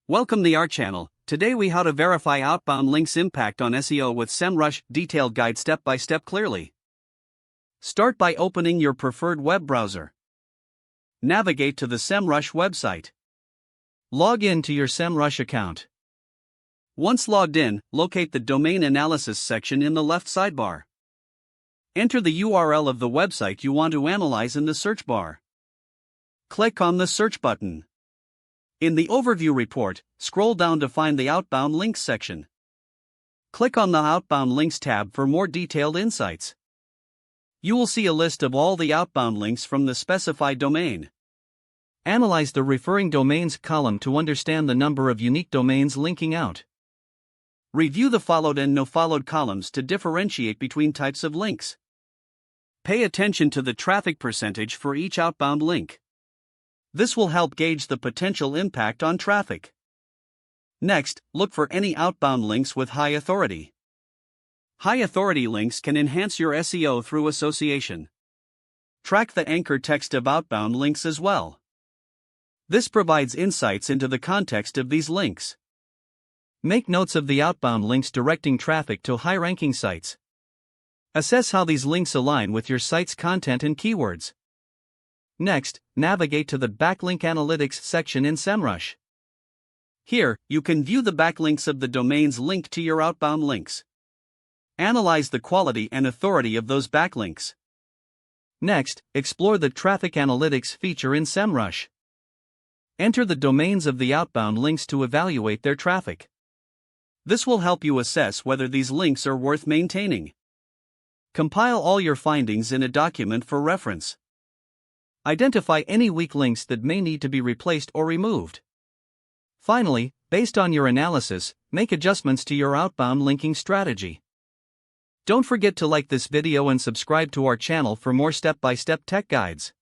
Welcome to our channel. Today we how to verify outbound links impact on SEO with Semrush detailed guide step by step clearly. Start by opening your preferred web browser. Navigate to the Semrush website. Log in to your Semrush account. Once logged in, locate the domain analysis section in the left sidebar. Enter the URL of the website you want to analyze in the search bar. Click on the search button. In the Overview report, scroll down to find the Outbound Links section. Click on the Outbound Links tab for more detailed insights. You will see a list of all the outbound links from the specified domain. Analyze the Referring Domains column to understand the number of unique domains linking out. Review the Followed and No-Followed columns to differentiate between types of links. Pay attention to the traffic percentage for each outbound link. This will help gauge the potential impact on traffic. Next, look for any outbound links with high authority. High authority links can enhance your SEO through association. Track the anchor text of outbound links as well. This provides insights into the context of these links. Make notes of the outbound links directing traffic to high-ranking sites. Assess how these links align with your site's content and keywords. Next, navigate to the Backlink Analytics section in Semrush. Here, you can view the backlinks of the domains linked to your outbound links. Analyze the quality and authority of those backlinks. Next, explore the Traffic Analytics feature in Semrush. Enter the domains of the outbound links to evaluate their traffic. This will help you assess whether these links are worth maintaining. Compile all your findings in a document for reference. Identify any weak links that may need to be replaced or removed. Finally, based on your analysis, make adjustments to your outbound linking strategy. Don't forget to like this video and subscribe to our channel for more step-by-step tech guides.